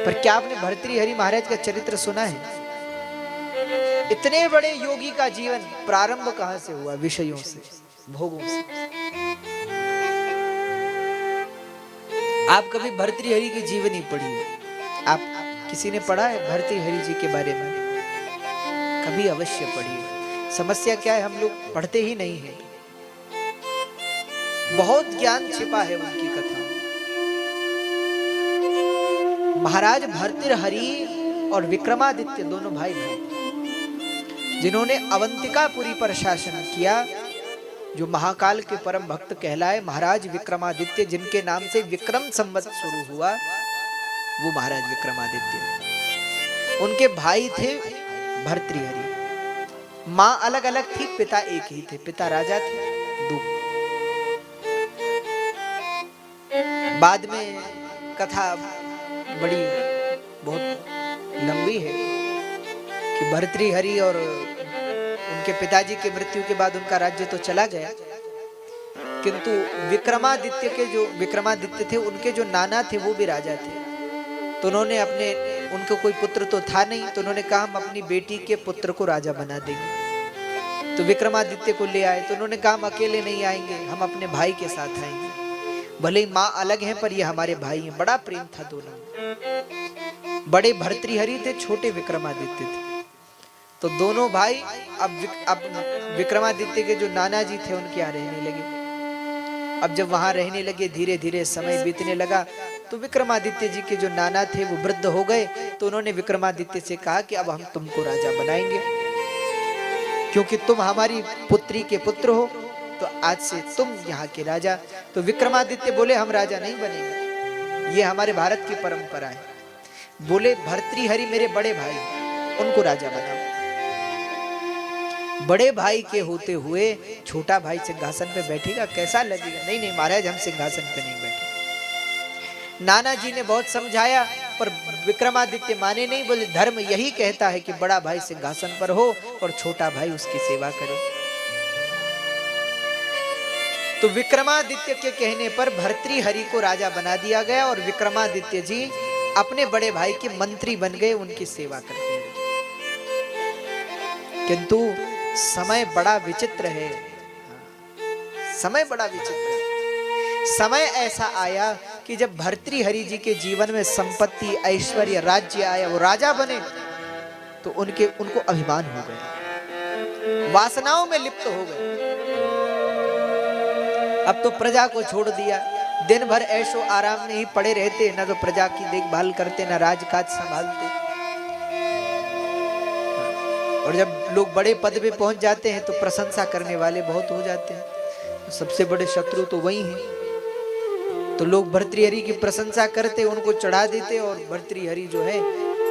पर क्या आपने भर्तृहरि महाराज का चरित्र सुना है? इतने बड़े योगी का जीवन प्रारंभ कहां से हुआ? विषयों से, भोगों से। आप कभी भर्तृहरि की जीवनी पढ़िए। आप किसी ने पढ़ा है भर्तृहरि जी के बारे में? कभी अवश्य पढ़िए। समस्या क्या है, हम लोग पढ़ते ही नहीं हैं। बहुत ज्ञान छिपा है उनकी कथा। महाराज भर्तृहरि और विक्रमादित्य दोनों भाई भाई, जिन्होंने अवंतिकापुरी पर शासन किया, जो महाकाल के परम भक्त कहलाए महाराज विक्रमादित्य, जिनके नाम से विक्रम संवत शुरू हुआ, वो महाराज विक्रमादित्य। उनके भाई थे भर्तृहरि। मां अलग अलग थी, पिता एक ही थे। पिता राजा थे, दो। बाद में कथा बड़ी बहुत लंबी है कि भर्तृहरि और उनके पिताजी की मृत्यु के बाद उनका राज्य तो चला गया, किंतु विक्रमादित्य थे, उनके जो नाना थे वो भी राजा थे। तो उन्होंने उनको कोई पुत्र तो था नहीं, तो उन्होंने कहा हम अपनी बेटी के पुत्र को राजा बना देंगे। तो विक्रमादित्य को ले आए। तो उन्होंने कहा हम अकेले नहीं आएंगे, हम अपने भाई के साथ आएंगे। भले ही माँ अलग है पर ये हमारे भाई हैं। बड़ा प्रेम था दोनों। बड़े भर्तृहरि थे, छोटे विक्रमादित्य थे। तो दोनों भाई अब विक्रमादित्य के जो नाना जी थे उनके यहाँ रहने लगे। अब जब वहां रहने लगे, धीरे धीरे समय बीतने लगा, तो विक्रमादित्य जी के जो नाना थे वो वृद्ध हो गए। तो उन्होंने विक्रमादित्य से कहा कि अब हम तुमको राजा बनाएंगे, क्योंकि तुम हमारी पुत्री के पुत्र हो, तो आज से तुम यहाँ के राजा। तो विक्रमादित्य बोले हम राजा नहीं बनेंगे, ये हमारे भारत की परंपरा है। बोले भर्तृहरि मेरे बड़े भाई, उनको राजा बनाओ। बड़े भाई के होते हुए छोटा भाई सिंहासन पे बैठेगा, कैसा लगेगा? नहीं नहीं महाराज, हम सिंहासन पे नहीं बैठे। नाना जी ने बहुत समझाया, पर विक्रमादित्य माने नहीं। बोले धर्म यही कहता है कि बड़ा भाई सिंहासन पर हो और छोटा भाई उसकी सेवा करे। तो विक्रमादित्य के कहने पर भर्तृहरि को राजा बना दिया गया और विक्रमादित्य जी अपने बड़े भाई के मंत्री बन गए, उनकी सेवा करते रहे। किंतु समय बड़ा विचित्र है। समय बड़ा विचित्र है। समय ऐसा आया कि जब भर्तृहरि जी के जीवन में संपत्ति, ऐश्वर्य, राज्य आया, वो राजा बने, तो उनको अभिमान हो गया, वासनाओं में लिप्त हो गए। अब तो प्रजा को छोड़ दिया, दिन भर ऐशो आराम में ही पड़े रहते, ना तो प्रजा की देखभाल करते, ना राजकाज संभालते। और जब लोग बड़े पद पे पहुंच जाते हैं तो प्रशंसा करने वाले बहुत हो जाते हैं। सबसे बड़े शत्रु तो वही हैं। तो लोग भर्तृहरि की प्रशंसा करते, उनको चढ़ा देते, और भर्तृहरि जो है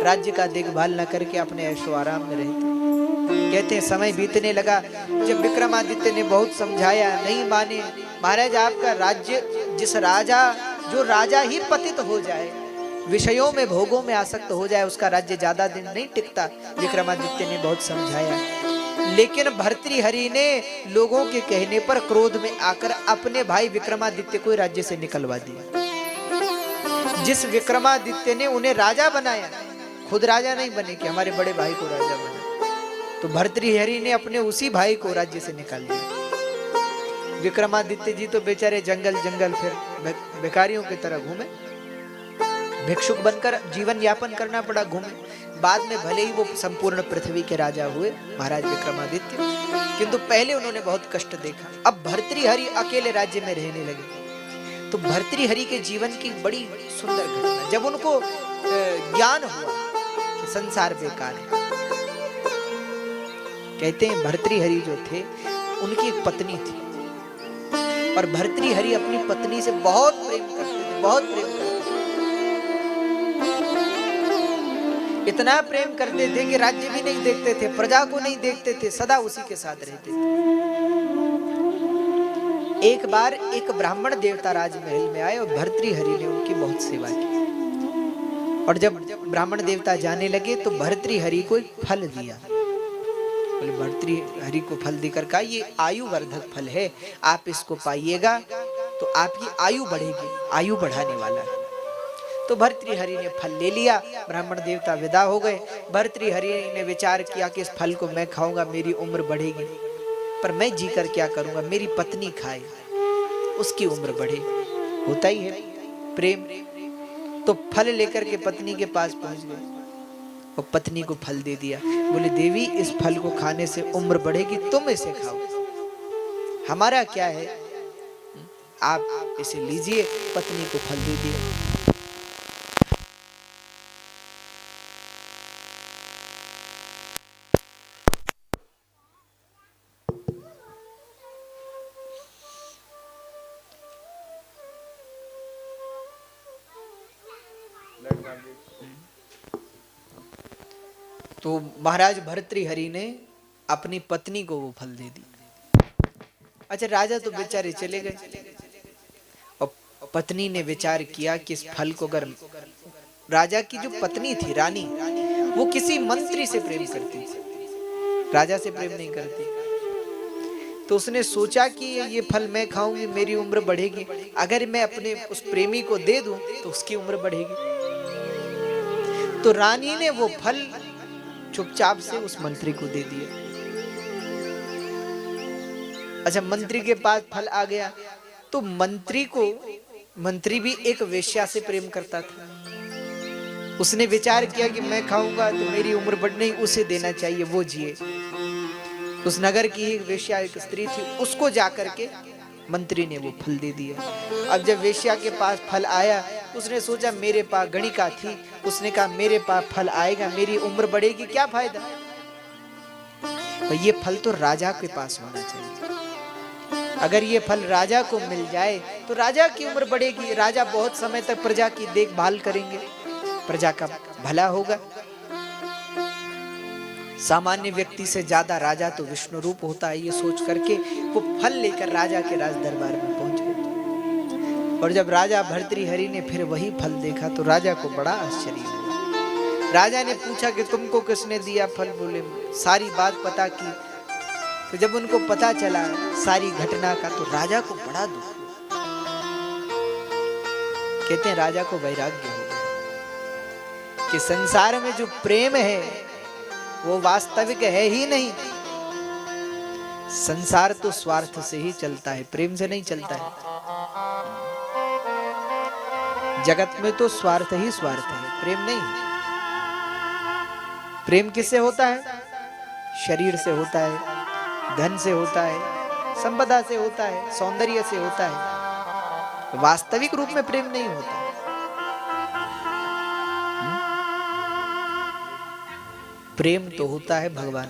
राज्य का देखभाल न करके अपने ऐशो आराम में रहते। कहते हैं समय बीतने लगा। जब विक्रमादित्य ने बहुत समझाया, नहीं माने। महाराज आपका राज्य, जो राजा ही पतित हो जाए, विषयों में, भोगों में आसक्त हो जाए, उसका राज्य ज्यादा दिन नहीं टिकता। विक्रमादित्य ने बहुत समझाया, लेकिन भर्तृहरि ने लोगों के कहने पर क्रोध में आकर अपने भाई विक्रमादित्य को राज्य से निकलवा दिया। जिस विक्रमादित्य ने उन्हें राजा बनाया, खुद राजा नहीं बने कि हमारे बड़े भाई को राजा बना, तो भर्तृहरि ने अपने उसी भाई को राज्य से निकाल दिया। विक्रमादित्य जी तो बेचारे जंगल जंगल फिर भिखारियों की तरह घूमे, भिक्षुक बनकर जीवन यापन करना पड़ा, घूमे। बाद में भले ही वो संपूर्ण पृथ्वी के राजा हुए महाराज विक्रमादित्य, किंतु पहले उन्होंने बहुत कष्ट देखा। अब भर्तृहरि अकेले राज्य में रहने लगे। तो भर्तृहरि के जीवन की बड़ी सुंदर घटना, जब उनको ज्ञान हुआ कि संसार बेकार है। कहते हैं भर्तृहरि जो थे, उनकी एक पत्नी थी, और भर्तृहरि अपनी पत्नी से बहुत प्रेम करते थे, बहुत प्रेम करते थे। इतना प्रेम करते थे कि राज्य भी नहीं देखते थे, प्रजा को नहीं देखते थे, सदा उसी के साथ रहते थे। एक बार एक ब्राह्मण देवता राजमहल में आए और भर्तृहरि ने उनकी बहुत सेवा की। और जब ब्राह्मण देवता जाने लगे तो भर्तृहरि को एक फल दिया। बोले भर्तृहरि को फल देकर कहा ये आयु वर्धक फल है, आप इसको पाइएगा तो आपकी आयु बढ़ेगी, आयु बढ़ाने वाला है। तो तो भर्तृहरि ने फल ले लिया, ब्राह्मण देवता विदा हो गए। भर्तृहरि ने विचार किया कि इस फल को मैं खाऊंगा मेरी उम्र बढ़ेगी, पर मैं जीकर क्या करूंगा, मेरी पत्नी खाए उसकी उम्र बढ़े। होता ही है प्रेम। तो फल लेकर के पत्नी के पास पहुंच गए और पत्नी को फल दे दिया। बोले देवी इस फल को खाने से उम्र बढ़ेगी, तुम इसे खाओ, हमारा क्या है, आप इसे लीजिए। पत्नी को फल दे दिया। तो महाराज भर्तृहरि ने अपनी पत्नी को वो फल दे दी। अच्छा, राजा तो बेचारे चले गए और पत्नी ने विचार किया कि इस फल को अगर, राजा की जो पत्नी थी रानी, वो किसी मंत्री से प्रेम करती थी, राजा से प्रेम नहीं करती। तो उसने सोचा कि ये फल मैं खाऊंगी मेरी उम्र बढ़ेगी, अगर मैं अपने उस प्रेमी को दे दूं तो उसकी उम्र बढ़ेगी। तो रानी ने वो फल चुपचाप से उस मंत्री को दे दिया। अच्छा, मंत्री के पास फल आ गया तो मंत्री भी एक वेश्या से प्रेम करता था। उसने विचार किया कि मैं खाऊंगा तो मेरी उम्र बढ़नी, उसे देना चाहिए, वो जिए। उस नगर की एक वेश्या, एक स्त्री थी, उसको जाकर के मंत्री ने वो फल दे दिया। अब जब वेश्या के पास फल आया, उसने सोचा मेरे पास गणिका थी, उसने कहा मेरे पास फल आएगा मेरी उम्र बढ़ेगी, क्या फायदा, तो ये फल तो राजा के पास होना चाहिए, अगर ये फल राजा को मिल जाए तो राजा की उम्र बढ़ेगी, राजा बहुत समय तक प्रजा की देखभाल करेंगे, प्रजा का भला होगा। सामान्य व्यक्ति से ज्यादा राजा तो विष्णु रूप होता है, ये सोच करके वो फल लेकर राजा के राज दरबार में पहुंच गए। और जब राजा भर्तृहरि ने फिर वही फल देखा तो राजा को बड़ा आश्चर्य हुआ। राजा ने पूछा कि तुमको किसने दिया फल, बोले सारी बात पता की। तो जब उनको पता चला सारी घटना का तो राजा को बड़ा दुख हुआ। कहते हैं राजा को वैराग्य हो गया कि संसार में जो प्रेम है वो वास्तविक है ही नहीं। संसार तो स्वार्थ से ही चलता है, प्रेम से नहीं चलता है। जगत में तो स्वार्थ ही स्वार्थ है, प्रेम नहीं। प्रेम किससे होता है? शरीर से होता है, धन से होता है, संपदा से होता है, सौंदर्य से होता है। वास्तविक रूप में प्रेम नहीं होता। प्रेम तो होता है भगवान